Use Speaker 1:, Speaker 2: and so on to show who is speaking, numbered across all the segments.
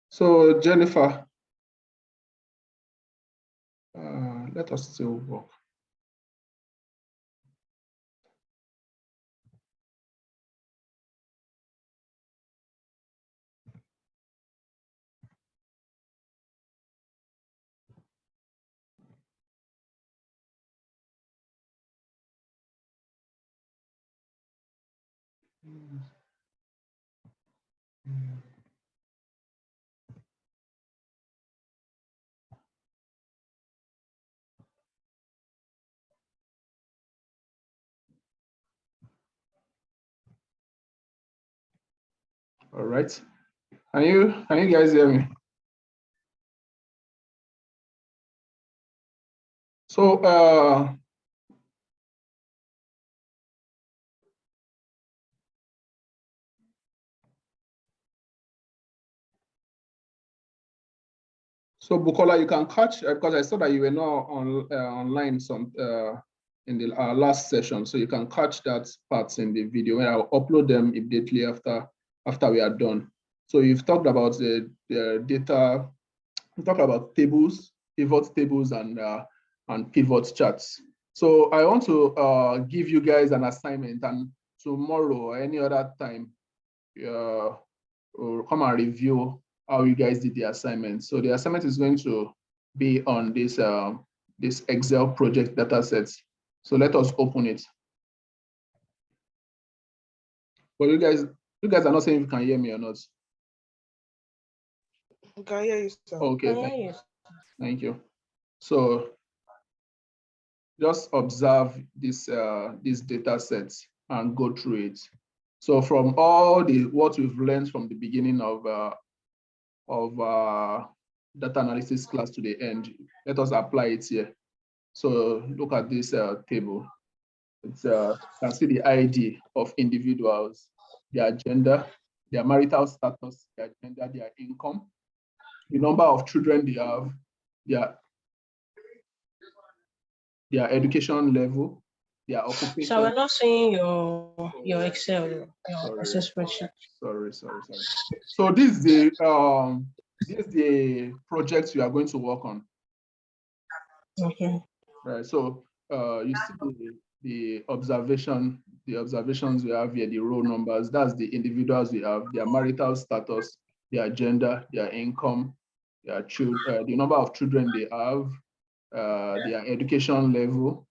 Speaker 1: So, Jennifer, let us still work. All right. Can you guys hear me? So Bukola, you can catch because I saw that you were not on online in the last session, so you can catch that parts in the video when I'll upload them immediately after we are done. So you've talked about the data, you talked about tables, pivot tables, and pivot charts. So I want to give you guys an assignment, and tomorrow or any other time, we'll come and review how you guys did the assignment. So the assignment is going to be on this this Excel project data sets. So let us open it. But you guys are not saying if you can hear me or not.
Speaker 2: I can hear you, sir.
Speaker 1: Okay, thank you. So just observe this these data sets and go through it. So from all what we've learned from the beginning of data analysis class to the end, let us apply it here. So look at this table. It's you can see the ID of individuals, their gender, their marital status, their gender, their income, the number of children they have, their education level, their occupation.
Speaker 3: So we're not seeing your Excel, your Excel spreadsheet.
Speaker 1: Sorry. So this is the project you are going to work on.
Speaker 3: Okay.
Speaker 1: Right. So you see the observations we have here, the row numbers. That's the individuals we have, their marital status, their gender, their income, their children, the number of children they have, their education level,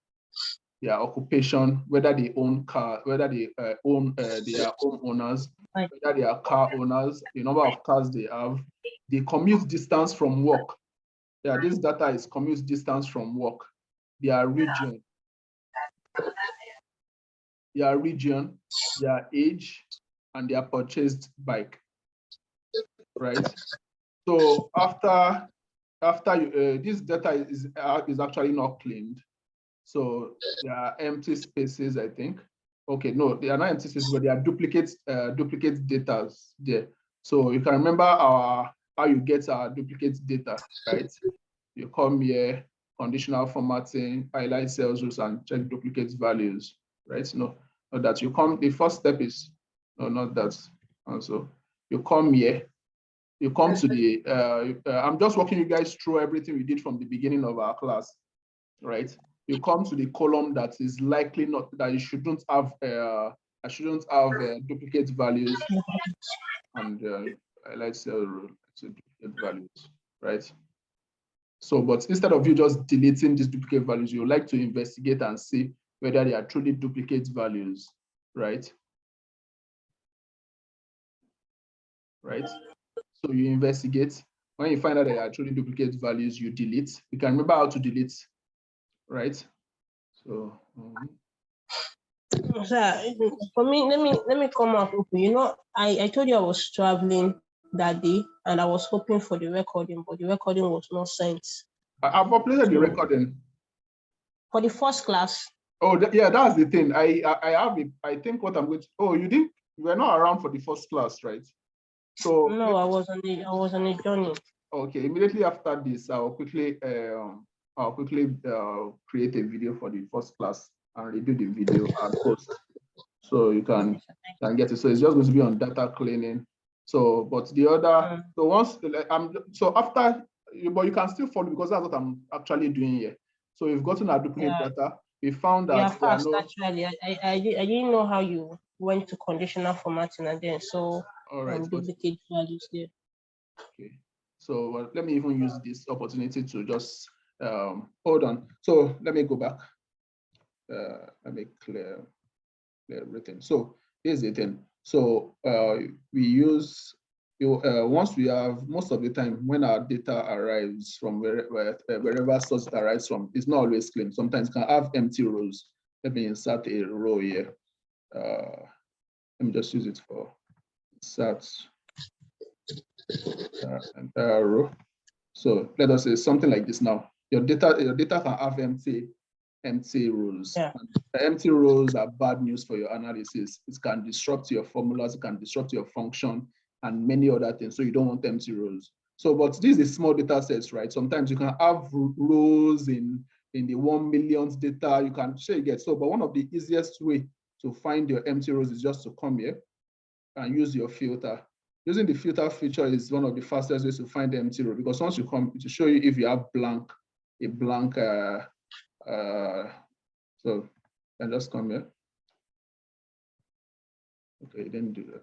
Speaker 1: their occupation, whether they own car, whether they are homeowners, whether they are car owners, the number of cars they have, the commute distance from work. Yeah, this data is commute distance from work, their region, their age, and their purchased bike. Right. So after you, this data is actually not cleaned. So there are empty spaces, I think. Okay, no, they are not empty spaces, but they are duplicate data there. So you can remember how you get our duplicate data, right? You come here, conditional formatting, highlight sales rules, and check duplicate values, right? No, not that you come. The first step is no, not that. Also, you come here. You come to the. I'm just walking you guys through everything we did from the beginning of our class, right? You come to the column that is likely not that you shouldn't have duplicate values, and highlight cell rule to duplicate values, right? So, but instead of you just deleting these duplicate values, you like to investigate and see whether they are truly duplicate values, right? Right. So you investigate. When you find out that they are truly duplicate values, you delete. You can remember how to delete, right? So.
Speaker 3: Sir, for me, let me come up. You know, I told you I was traveling that day, and I was hoping for the recording, but the recording was not sent.
Speaker 1: I've uploaded the recording.
Speaker 3: For the first class.
Speaker 1: Oh, yeah, that's the thing. I have it. I think what I'm going to. Oh, you were not around for the first class, right? So
Speaker 3: no, I was on a journey.
Speaker 1: Okay, immediately after this, I'll quickly create a video for the first class and redo the video and post, so you can get it. So it's just going to be on data cleaning. So, but the other, so once so after, but you can still follow because that's what I'm actually doing here. So we've gotten our duplicate data. We found that
Speaker 3: fast actually. I didn't know how you went to conditional formatting and then so duplicate values there.
Speaker 1: Okay, so let me even use this opportunity to just hold on. So let me go back. Let me clear everything. So here's the thing. So we use once we have, most of the time when our data arrives from wherever source it arrives from, it's not always clean. Sometimes it can have empty rows. Let me insert a row here. Let me just use it for insert entire row. So let us say something like this now. Your data can have empty rows.
Speaker 3: Yeah.
Speaker 1: Empty rows are bad news for your analysis. It can disrupt your formulas, it can disrupt your function, and many other things. So you don't want empty rows. So, but this is small data sets, right? Sometimes you can have rows in the 1 millionth data. You can say you get so, but one of the easiest way to find your empty rows is just to come here and use your filter. Using the filter feature is one of the fastest ways to find the empty row, because once you come to show you if you have a blank so I just come here. Okay, didn't do that.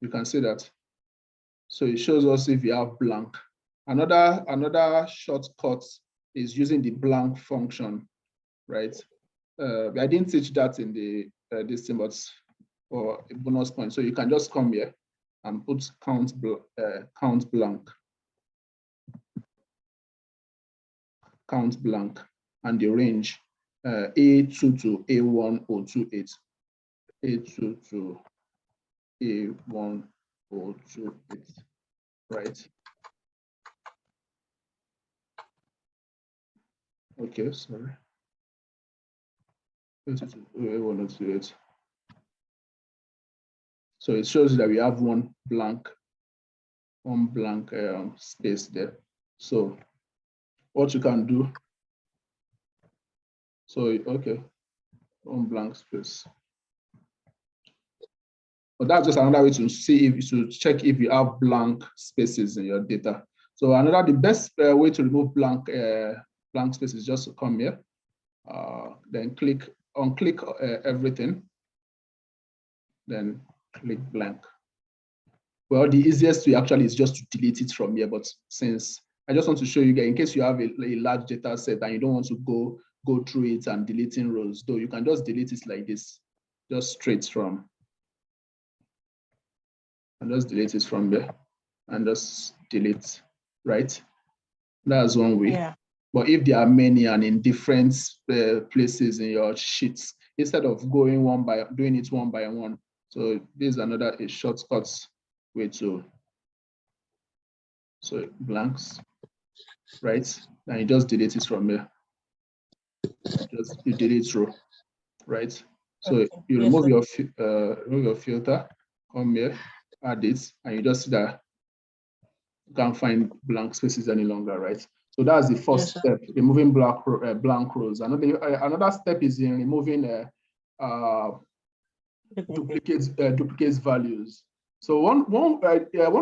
Speaker 1: You can see that. So it shows us if you have blank. Another shortcut is using the blank function, right? I didn't teach that in the this thing, but for a bonus point. So you can just come here and put count blank, and the range A2 to A1028, A2 to A1028, right? Okay, sorry. A2 to A1028. So it shows you that we have one blank space there. So what you can do, so okay, one blank space. But that's just another way to see if to check if you have blank spaces in your data. So the best way to remove blank space is just to come here, then click everything, then click blank. Well, the easiest way actually is just to delete it from here, but since I just want to show you guys, in case you have a large data set and you don't want to go through it and deleting rows, though you can just delete it like this, just straight from, and just delete it from there, and just delete, right? That's one way. Yeah. But if there are many and in different places in your sheets, instead of doing it one by one, so this is a shortcut way to, so blanks, right? And you just delete it from there. You delete row, right? So okay. You remove your filter, come here, add it, and you just see that you can't find blank spaces any longer, right? So that's the first step, removing blank rows. Another step is in removing duplicate values. So one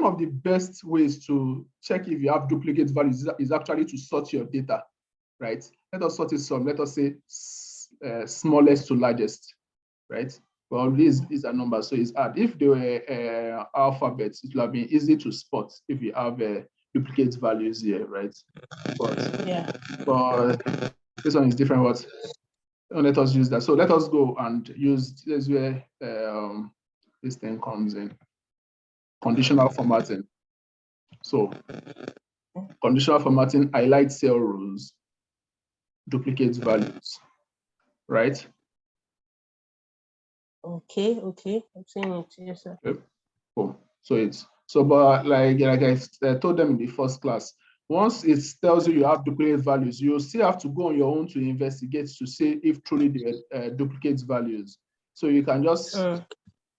Speaker 1: of the best ways to check if you have duplicate values is actually to sort your data, right? Let us sort it some. Let us say smallest to largest, right? Well, these are numbers, so it's add. If they were alphabets, it would have been easy to spot if you have duplicate values here, right? But this one is different. What? Let us use that. So let us go and use this where this thing comes in. Conditional formatting. So conditional formatting highlights cell rows, duplicate values, right?
Speaker 3: Okay, I'm seeing it. Yes, sir.
Speaker 1: Okay. Cool. But like I told them in the first class, once it tells you have duplicate values, you still have to go on your own to investigate to see if truly they duplicate values. So you can just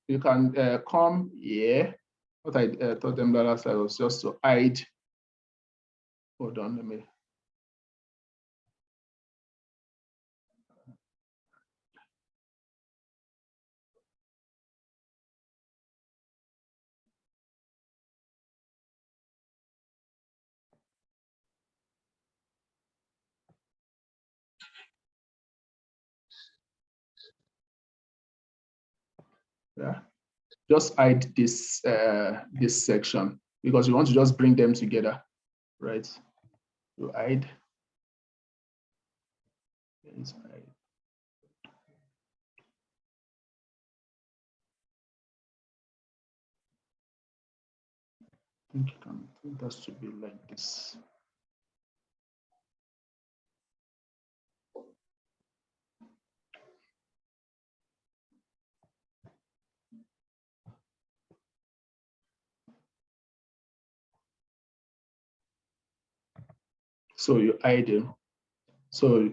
Speaker 1: you can come here. What I told them that last time was just to hide. Hold on, let me. Yeah, just hide this this section because you want to just bring them together, right? You hide. Hide. I think that should be like this. So you hide them. So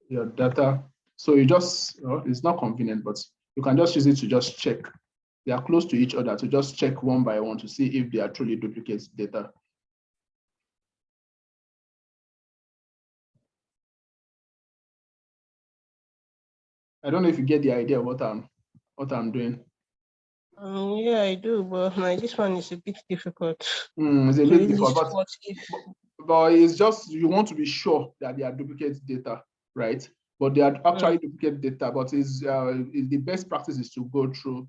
Speaker 1: your data, so you just, it's not convenient, but you can just use it to just check. They are close to each other to just check one by one to see if they are truly duplicate data. I don't know if you get the idea of what I'm doing.
Speaker 3: Yeah, I do, but this one is a bit difficult.
Speaker 1: It's a bit difficult, but it's just you want to be sure that they are duplicate data, right? But they are actually duplicate data. But is the best practice is to go through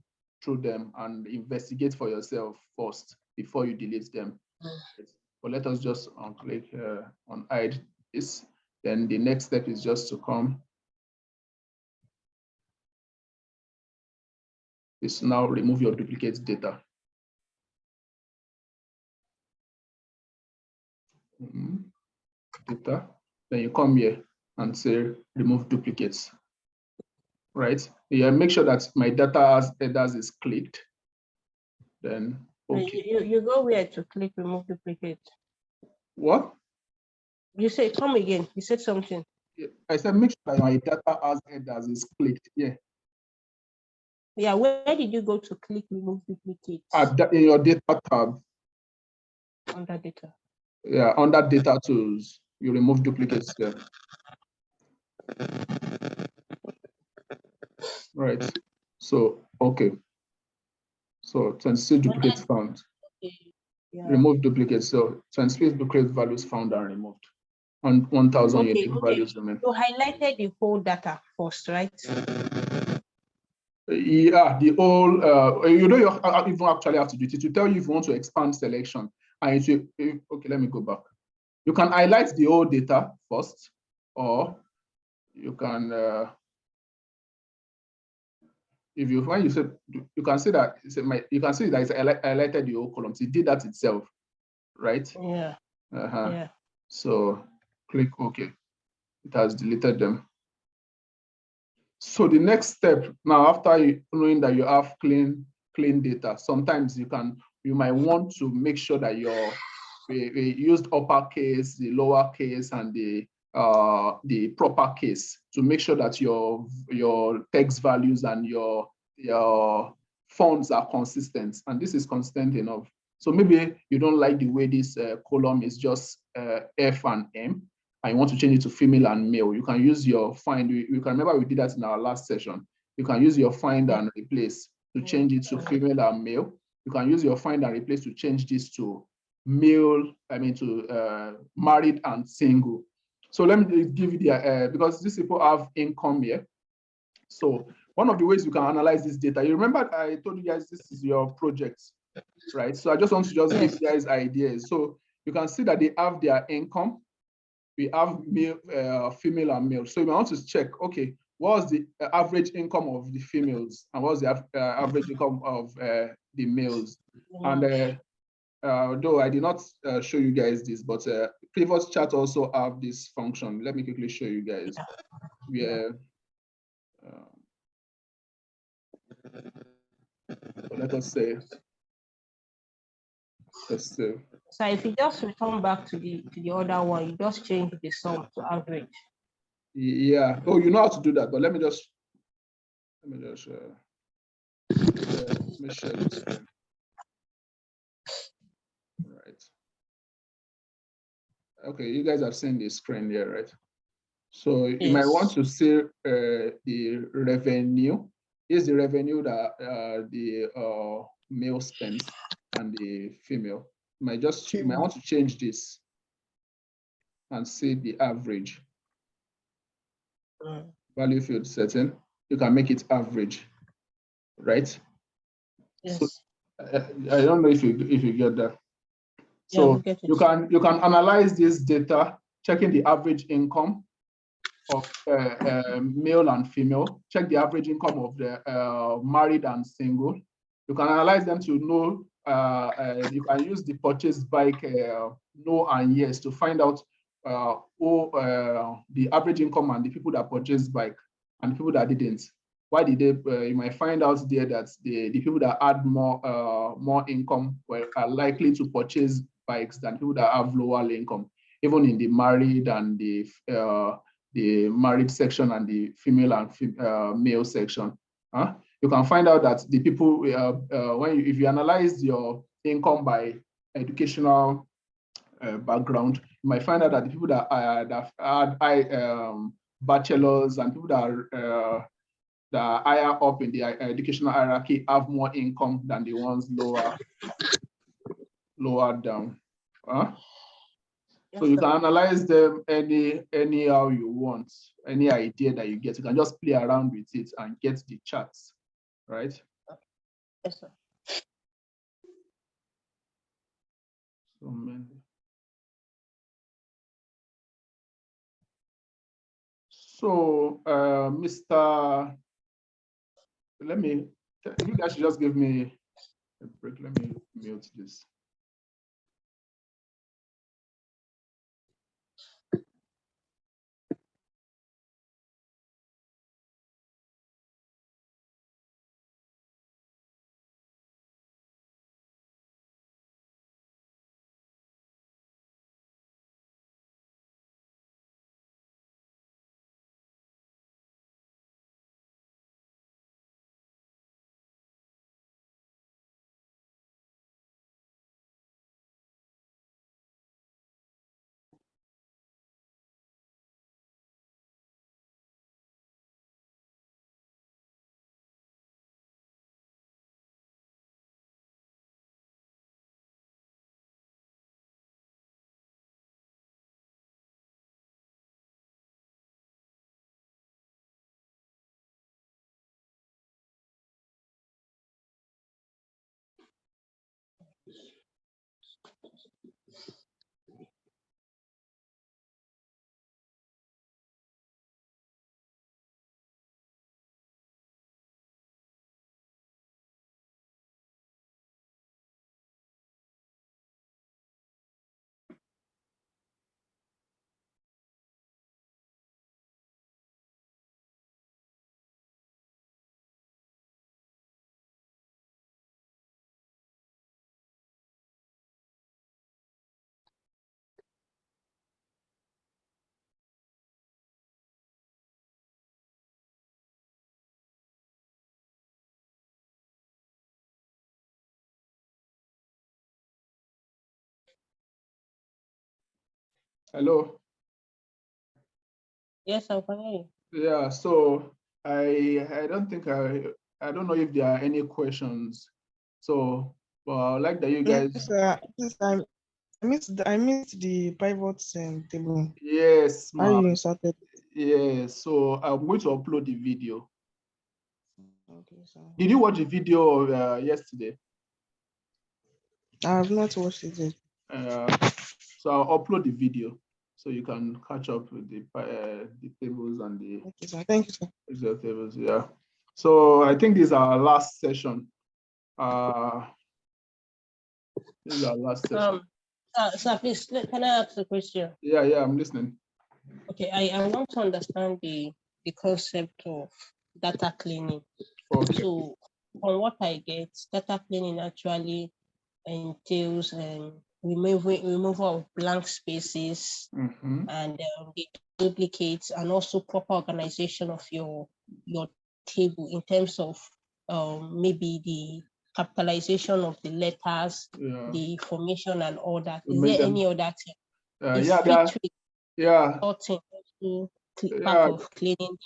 Speaker 1: them and investigate for yourself first before you delete them. But let us just click on hide this. Then the next step is just to come. Is now remove your duplicate data. Data. Then you come here and say remove duplicates. Right? Yeah, make sure that my data as headers is clicked. Then okay.
Speaker 3: You go where to click remove duplicate.
Speaker 1: What?
Speaker 3: You say come again. You said something.
Speaker 1: I said make sure that my data as headers is clicked. Yeah.
Speaker 3: Yeah, where did you go to click remove duplicate?
Speaker 1: In your data tab.
Speaker 3: Under data.
Speaker 1: Yeah, under data tools, you remove duplicates there. Right. So okay. So 26 duplicates found. Okay. Yeah. Remove duplicates. So 26 duplicate values found and removed. And 1,000 unique values remain.
Speaker 3: You highlighted the whole data first, right?
Speaker 1: Yeah, the whole, you don't even actually have to do it. It will tell you if you want to expand selection. And it will, okay, let me go back. You can highlight the whole data first, or you can, if you when you say, you can see that you can see that it's highlighted the whole columns. It did that itself, right?
Speaker 3: Yeah.
Speaker 1: Yeah. So click OK. It has deleted them. So the next step now, after knowing that you have clean data, sometimes you might want to make sure that we used uppercase, the lowercase, and the proper case to make sure that your text values and your fonts are consistent, and this is consistent enough. So maybe you don't like the way this column is just F and M, and you want to change it to female and male. You can use your find. You can remember we did that in our last session. You can use your find and replace to change it to female and male. You can use your find and replace to change this to male, to married and single. So let me give you the, because these people have income here. So one of the ways you can analyze this data, you remember I told you guys this is your project, right? So I just want to give you guys ideas. So you can see that they have their income. We have male, female and male. So you want to check, okay, what was the average income of the females and what was the average income of the males? And though I did not show you guys this, but pivot chart also have this function. Let me quickly show you guys. Where let us say, let's say.
Speaker 3: So if you just return back to the other one, you just change the sum to average.
Speaker 1: Yeah. Oh, you know how to do that, but let me just share this screen. Right. Okay, you guys have seen the screen here, right? So you might want to see the revenue. Here's the revenue that the male spends and the female. You might want to change this and see the average. Value field setting. You can make it average, right?
Speaker 3: Yes.
Speaker 1: So I don't know if you get that. So
Speaker 3: yeah,
Speaker 1: you can analyze this data, checking the average income of male and female, check the average income of the married and single. You can analyze them to know, you can use the purchase bike no and yes to find out the average income and the people that purchased bike and the people that didn't. Why did they, you might find out there that the people that had more income are likely to purchase bikes than people that have lower income, even in the married and the married section and the female and male section. You can find out that the people, if you analyze your income by educational background, you might find out that the people that had bachelors and people that are higher up in the educational hierarchy have more income than the ones lower down. So you can analyze them anyhow you want, any idea that you get. You can just play around with it and get the charts, right?
Speaker 3: Yes, sir.
Speaker 1: So many. So, Mr. You guys should just give me a break. Let me mute this. Hello.
Speaker 3: Yes, I can hear you.
Speaker 1: Yeah. So I don't think I don't know if there are any questions. So, well, I like that you guys.
Speaker 2: Yes, I missed the pivot table.
Speaker 1: Yes,
Speaker 2: How you inserted?
Speaker 1: Yeah. So I'm going to upload the video.
Speaker 2: Okay, so
Speaker 1: Did you watch the video yesterday?
Speaker 2: I have not watched it yet.
Speaker 1: So I'll upload the video so you can catch up with the tables and the.
Speaker 2: Okay, sir. Thank you, sir.
Speaker 1: Excel tables. Yeah. So I think this is our last session. This is our last session.
Speaker 3: Sir, please, can I ask a question?
Speaker 1: Yeah, I'm listening.
Speaker 3: Okay, I want to understand the concept of data cleaning.
Speaker 1: Okay.
Speaker 3: So, from what I get, data cleaning actually entails removal of blank spaces and the duplicates, and also proper organization of your table in terms of maybe the capitalization of the letters, the formation and all that. Is there any other thing? Is filtering also part of cleaning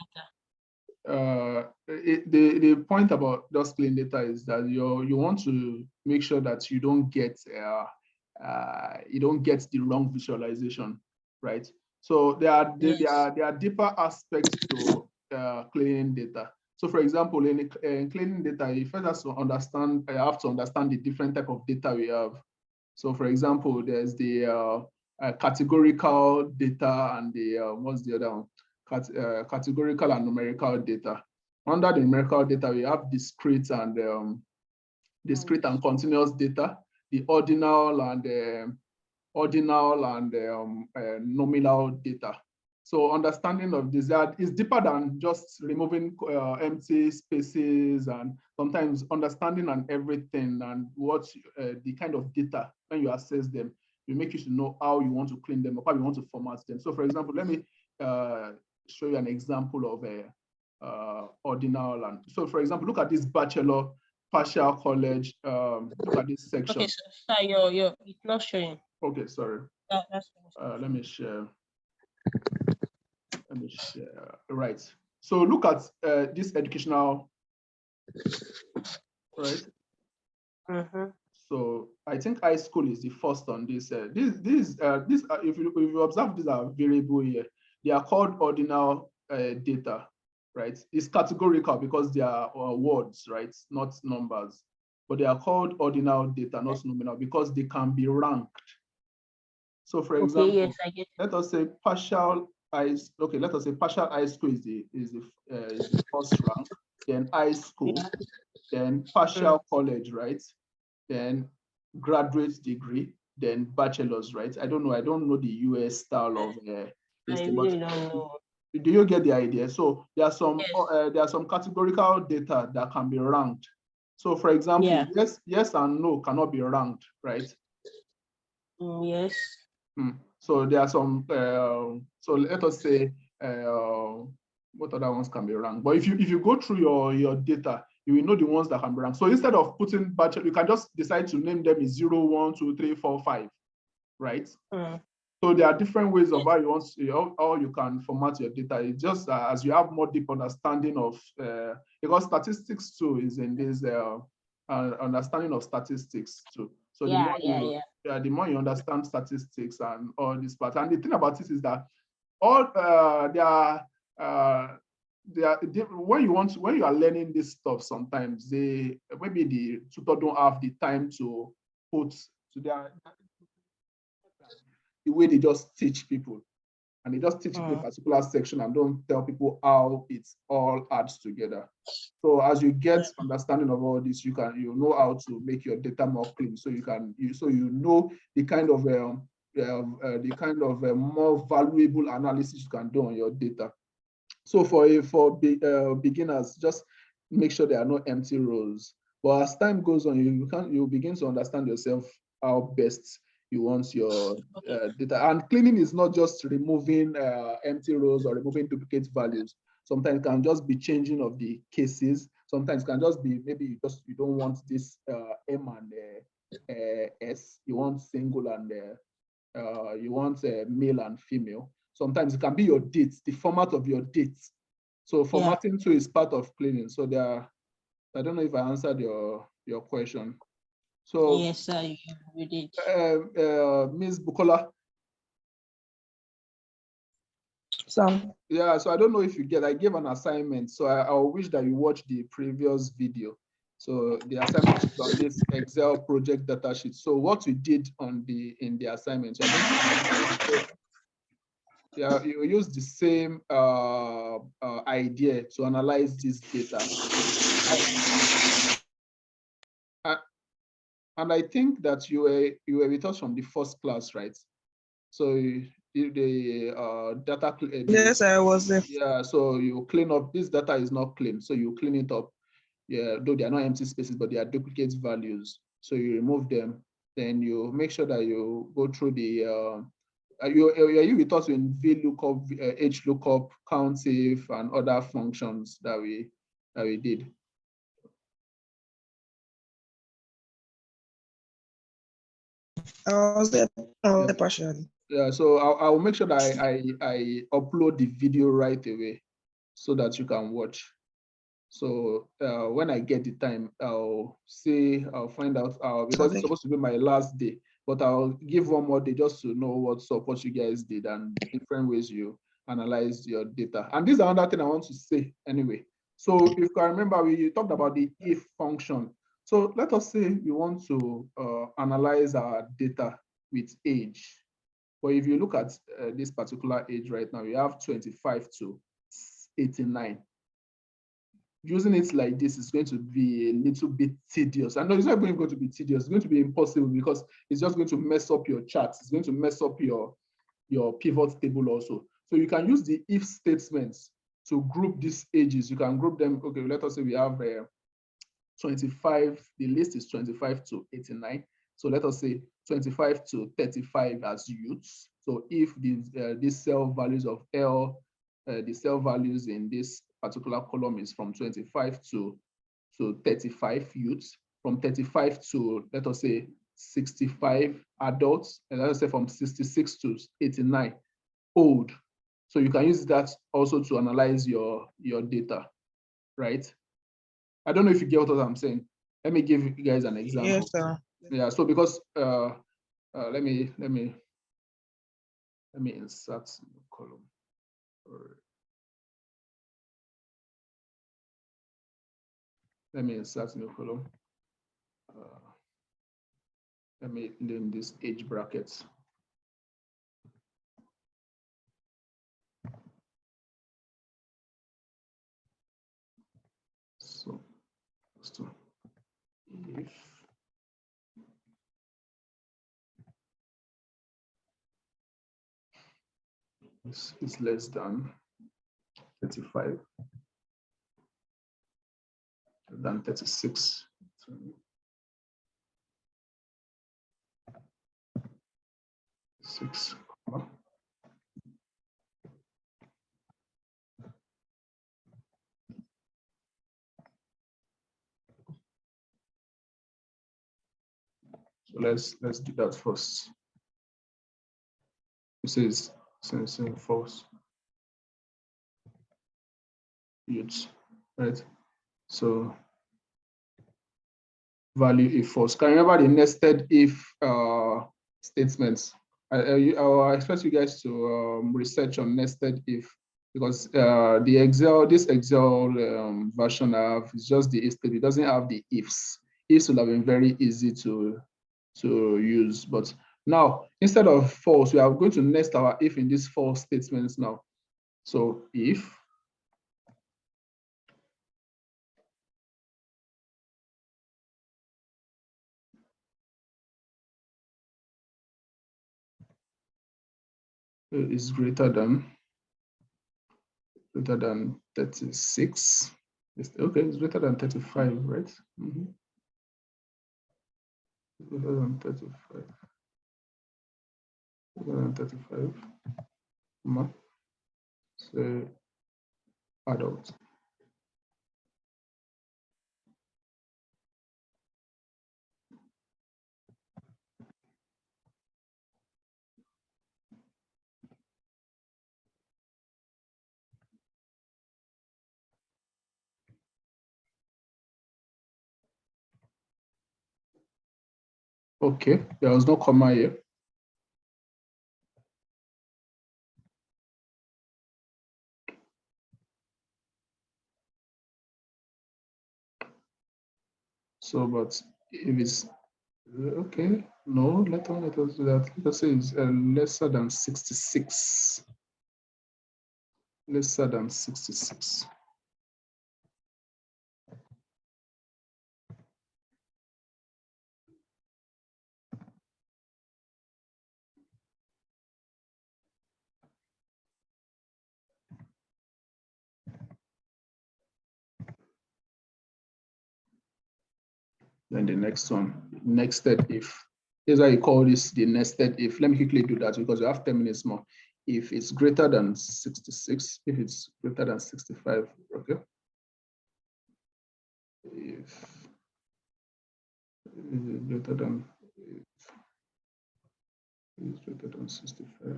Speaker 3: data?
Speaker 1: The point about just clean data is that you want to make sure that you don't get the wrong visualization, right? So there are deeper aspects to cleaning data. So for example, in cleaning data, you first have to understand the different type of data we have. So for example, there's the categorical data and the what's the other one? Categorical and numerical data. Under the numerical data, we have discrete and continuous data, the ordinal and nominal data. So understanding of this is deeper than just removing empty spaces, and sometimes understanding and everything and what the kind of data when you assess them, you make you to know how you want to clean them or how you want to format them. So for example, let me show you an example of a ordinal. And so for example, look at this bachelor partial college. Look at this section.
Speaker 3: Okay, so it's not showing.
Speaker 1: Okay, sorry. Let me share. Right. So look at this educational, right? So I think high school is the first on this. If you observe, these are variable here. They are called ordinal data, right? It's categorical because they are words, right? Not numbers. But they are called ordinal data, not nominal, because they can be ranked. So for example,
Speaker 3: yes, I get it.
Speaker 1: let us say partial high school is the first rank, then high school, then partial college, right? Then graduate degree, then bachelor's, right? I don't know the US style of
Speaker 3: I really don't know.
Speaker 1: Do you get the idea? So there are some categorical data that can be ranked. So for example, yes and no cannot be ranked, right?
Speaker 3: Yes.
Speaker 1: So there are some. So let us say what other ones can be ranked. But if you go through your data, you will know the ones that can be ranked. So instead of putting bachelor, you can just decide to name them as 0, 1, 2, 3, 4, 5, right? So there are different ways of how you can format your data. It's just as you have more deep understanding of because statistics too is in this understanding of statistics too. So the more you understand statistics and all this part, and the thing about this is that all when you are learning this stuff, sometimes maybe the tutor don't have the time to put to their the way they just teach people, and they just teach people a particular section and don't tell people how it all adds together. So as you get understanding of all this, you know how to make your data more clean. So you know the kind of more valuable analysis you can do on your data. So for beginners, just make sure there are no empty rows. But as time goes on, you begin to understand yourself how best you want your data. And cleaning is not just removing empty rows or removing duplicate values. Sometimes it can just be changing of the cases. Sometimes it can just be maybe you don't want this M and S. You want single and you want male and female. Sometimes it can be your dates, the format of your dates. So formatting too is part of cleaning. So I don't know if I answered your question. So
Speaker 3: yes, sir, you did.
Speaker 1: Ms. Bukola.
Speaker 2: So
Speaker 1: yeah, so I don't know if I gave an assignment. So I wish that you watch the previous video. So the assignment is on this Excel project data sheet. So what we did in the assignment, you use the same idea to analyze this data. And I think that you were with us from the first class, right? So the data.
Speaker 2: Yes, I was there.
Speaker 1: Yeah, so you clean up. This data is not clean, so you clean it up. Yeah, though they are not empty spaces, but they are duplicate values. So you remove them. Then you make sure that you go through the. Are you with us in VLOOKUP, HLOOKUP, COUNTIF, and other functions that we did?
Speaker 2: I was there partially.
Speaker 1: Yeah, so I'll make sure that I upload the video right away so that you can watch. So when I get the time, I'll find out, because it's supposed to be my last day, but I'll give one more day just to know what you guys did and different ways you analyze your data. And this is another thing I want to say anyway. So if you can remember, we talked about the if function. So let us say we want to analyze our data with age. But if you look at this particular age right now, you have 25 to 89. Using it like this is going to be a little bit tedious. I know it's not going to be tedious. It's going to be impossible because it's just going to mess up your charts. It's going to mess up your pivot table also. So you can use the if statements to group these ages. You can group them. Okay, let us say we have 25. The list is 25 to 89. So let us say 25 to 35 as youths. So if these cell values of L, the cell values in this particular column is from 25 to 35 youths, from 35 to, let us say, 65 adults, and let us say from 66 to 89 old. So you can use that also to analyze your data, right? I don't know if you get what I'm saying. Let me give you guys an example.
Speaker 2: Yes, sir.
Speaker 1: Yeah, so because let me insert the column. Let me insert new column. Let me name this age brackets. So if this is less than 35, than 36. Six. So let's do that first. This is false. Youths, right? So value if false. Can you remember the nested if statements? I'll expect you guys to research on nested if, because this Excel version I have is just the if statement. It doesn't have the ifs. Ifs would have been very easy to use, but now instead of false, we are going to nest our if in these false statements now. So if is greater than 36. Okay, it's greater than 35, right? Greater than 35. Greater than 35. So adult. Okay, there was no comma here. So, but if it's okay, no, let us do that. Let us say it's lesser than 66. Lesser than 66. Then the next one, nested if. This is why you call this the nested if. Let me quickly do that because we have 10 minutes more. If it's greater than 66, if it's greater than 65, okay. If it's greater than 65.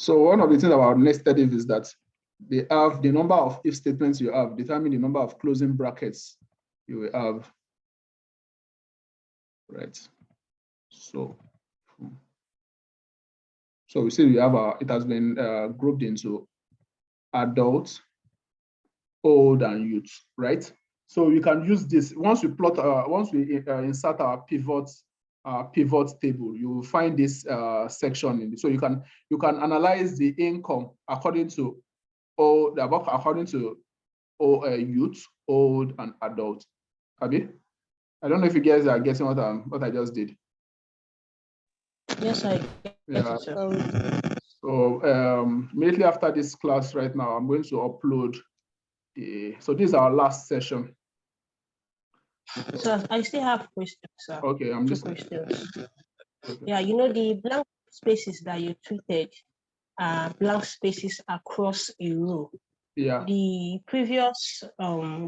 Speaker 1: So one of the things about nested if is that they have the number of if statements you have determine the number of closing brackets you will have, right? So we see we have it has been grouped into adult, old, and youth, right? So you can use this once we plot once we insert our pivot table, you will find this section in it. So you can analyze the income according to youth, old, and adult. Abi, I don't know if you guys are getting what I just did.
Speaker 3: Yes, I get
Speaker 1: Yeah.
Speaker 3: it, sir.
Speaker 1: So immediately after this class right now, I'm going to upload so this is our last session.
Speaker 3: So I still have questions, sir.
Speaker 1: Okay, I'm just
Speaker 3: questions.
Speaker 1: Okay.
Speaker 3: Yeah, you know the blank spaces that you treated are blank spaces across a row.
Speaker 1: Yeah.
Speaker 3: The previous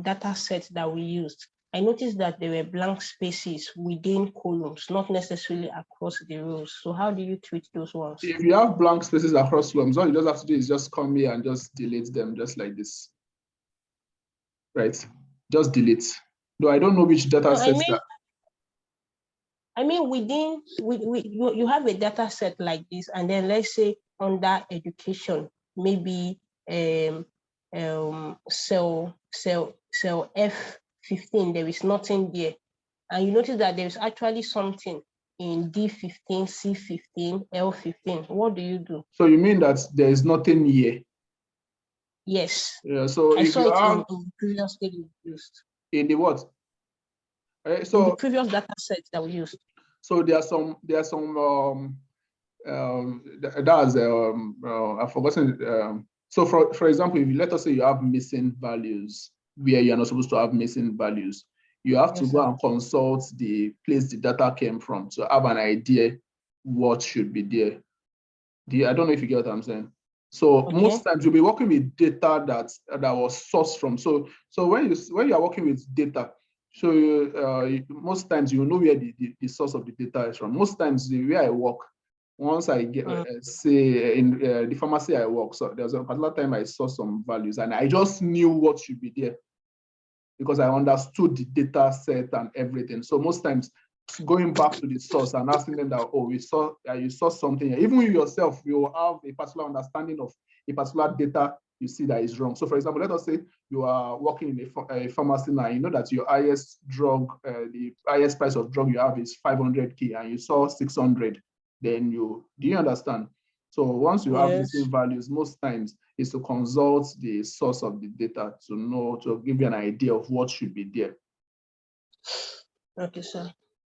Speaker 3: data set that we used, I noticed that there were blank spaces within columns, not necessarily across the rows. So how do you treat those ones?
Speaker 1: If you have blank spaces across columns, all you just have to do is just come here and just delete them just like this. Right? Just delete. Though I don't know which data sets that.
Speaker 3: I mean, you have a data set like this, and then let's say under education, maybe cell F15, there is nothing there. And you notice that there is actually something in D15, C15, L15. What do you do?
Speaker 1: So you mean that there is nothing here?
Speaker 3: Yes.
Speaker 1: Yeah, so
Speaker 3: I
Speaker 1: if
Speaker 3: saw
Speaker 1: you
Speaker 3: it
Speaker 1: have
Speaker 3: in the previous thing we used.
Speaker 1: in the what?
Speaker 3: So in the previous data set that we used.
Speaker 1: So there are some I've forgotten. So for example, if you let us say you have missing values where you're not supposed to have missing values, you have to go and consult the place the data came from to have an idea what should be there. I don't know if you get what I'm saying. So most times you'll be working with data that was sourced from. So when you are working with data, so most times you know where the source of the data is from. Most times the way I work, once I get say in the pharmacy I work, so there's a particular time I saw some values and I just knew what should be there because I understood the data set and everything. So most times going back to the source and asking them that, oh, you saw something here. Even you yourself, you will have a particular understanding of a particular data you see that is wrong. So for example, let us say you are working in a pharmacy now, you know that your highest drug, the highest price of drug you have is 500K and you saw 600, then do you understand? So once you have missing values, most times is to consult the source of the data to give you an idea of what should be there.
Speaker 3: Okay, sir.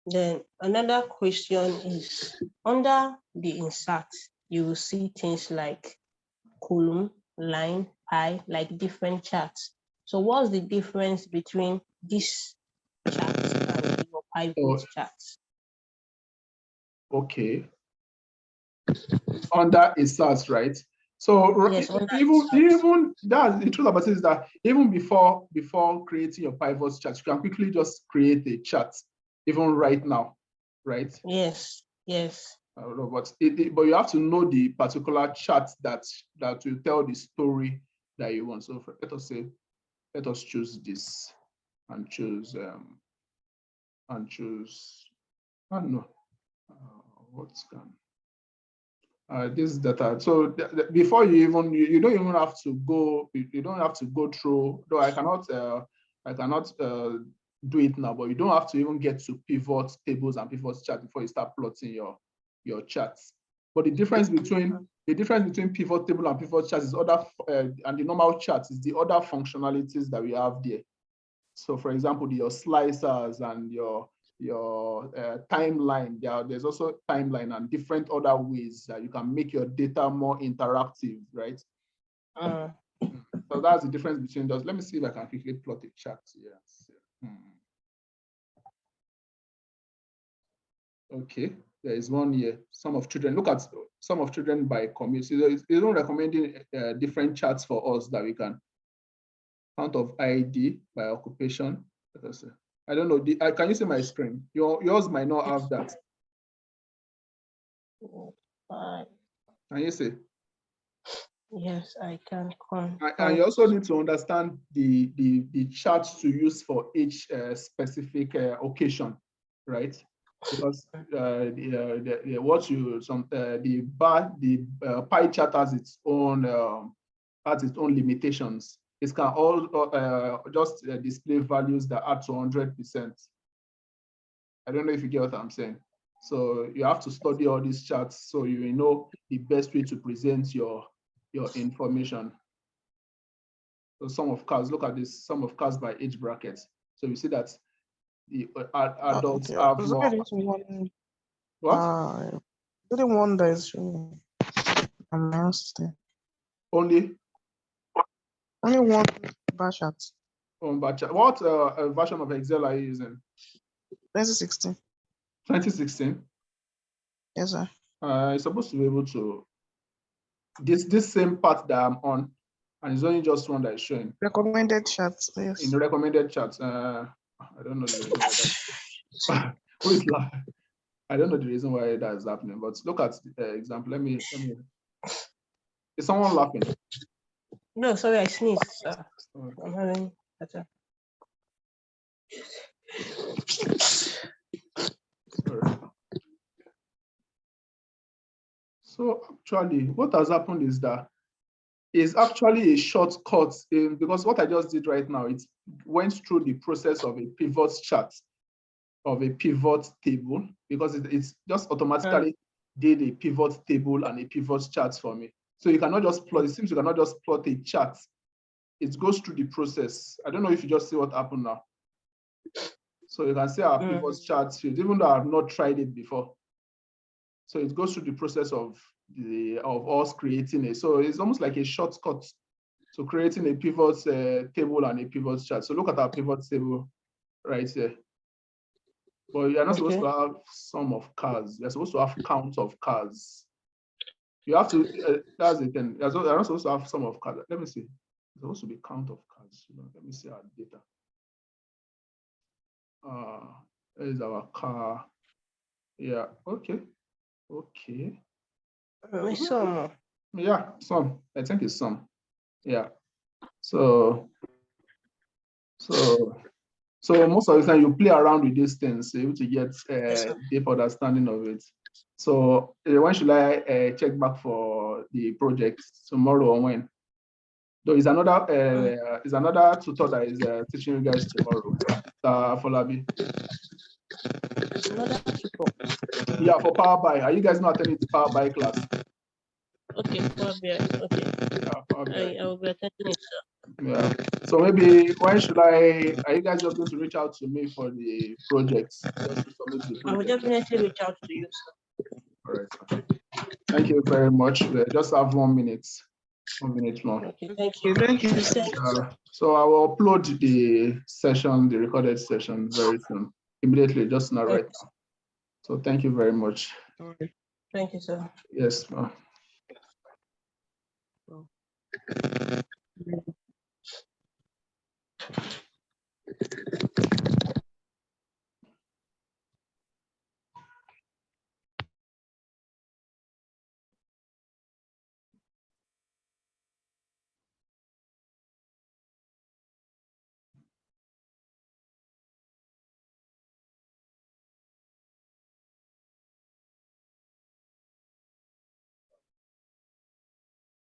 Speaker 3: Then another question is, under the insert, you will see things like column, line, pie, like different charts. So what's the difference between this chart and your pivot charts?
Speaker 1: Okay. Under insert, right? So
Speaker 3: yes,
Speaker 1: even that's the truth about it is that even before creating your pivot chart, you can quickly just create a chart, even right now, right?
Speaker 3: Yes.
Speaker 1: I don't know, but you have to know the particular chart that will tell the story that you want. So let us choose this and choose I don't know what's can. This data. So before you don't even have to go. You don't have to go through. Though I cannot do it now. But you don't have to even get to pivot tables and pivot charts before you start plotting your charts. But the difference between pivot table and pivot charts is and the normal charts is the other functionalities that we have there. So for example, your slicers and your timeline, there's also timeline and different other ways that you can make your data more interactive, right? So that's the difference between those. Let me see if I can quickly plot a chart here. Okay, there is one here. Sum of children. Look at sum of children by community. It's even recommending different charts for us that we can. Count of ID by occupation. I don't know. Can you see my screen? Yours might not have that. Can you see?
Speaker 3: Yes, I can.
Speaker 1: And you also need to understand the charts to use for each specific occasion, right? Because the pie chart has its own limitations. It can all just display values that add to 100%. I don't know if you get what I'm saying. So you have to study all these charts so you know the best way to present your information. So sum of cars, look at this, sum of cars by age brackets. So you see that the adults have more. What?
Speaker 2: The one that is showing.
Speaker 1: Only
Speaker 2: one bar chart.
Speaker 1: What version of Excel are you using?
Speaker 2: 2016.
Speaker 1: 2016?
Speaker 2: Yes, sir.
Speaker 1: You're supposed to be able to this same part that I'm on, and it's only just one that is showing.
Speaker 2: Recommended charts, yes.
Speaker 1: In the recommended charts, I don't know the reason why that. Who is laughing? I don't know the reason why that is happening, but look at the example. Let me. Is someone laughing?
Speaker 3: No, sorry, I sneezed, sir. Okay. I'm having better.
Speaker 1: Sorry. So actually, what has happened is that it's actually a shortcut because what I just did right now, it went through the process of a pivot chart, of a pivot table, because it's just automatically did a pivot table and a pivot chart for me. So you cannot just plot, it seems you cannot just plot a chart. It goes through the process. I don't know if you just see what happened now. So you can see our pivot chart field, even though I've not tried it before. So it goes through the process of us creating it. So it's almost like a shortcut to creating a pivot table and a pivot chart. So look at our pivot table right here. But you're not supposed to have sum of cars. You're supposed to have count of cars. You have to, that's the thing. You're not supposed to have sum of cars. Let me see. It's supposed to be count of cars. Let me see our data. There is our car. Yeah, okay. Okay.
Speaker 3: Some.
Speaker 1: Yeah, some. I think it's some. Yeah. So most of the time you play around with these things, so you're able to get a deep understanding of it. So when should I check back for the project? Tomorrow or when? Though is another tutor that is teaching you guys tomorrow. Folabi. Yeah, for Power BI. Are you guys not attending the Power BI class?
Speaker 3: Okay, Power BI. Okay.
Speaker 1: Yeah, Power BI.
Speaker 3: I will be attending it, sir.
Speaker 1: Yeah. So maybe when should I? Are you guys just going to reach out to me for the projects?
Speaker 3: I will definitely reach out to you, sir.
Speaker 1: All right. Thank you very much. We just have 1 minute. 1 minute more.
Speaker 3: Okay, thank you. Thank you.
Speaker 1: So I will upload the session, the recorded session, very soon, immediately, just not right now. So thank you very much.
Speaker 3: Thank you, sir.
Speaker 1: Yes.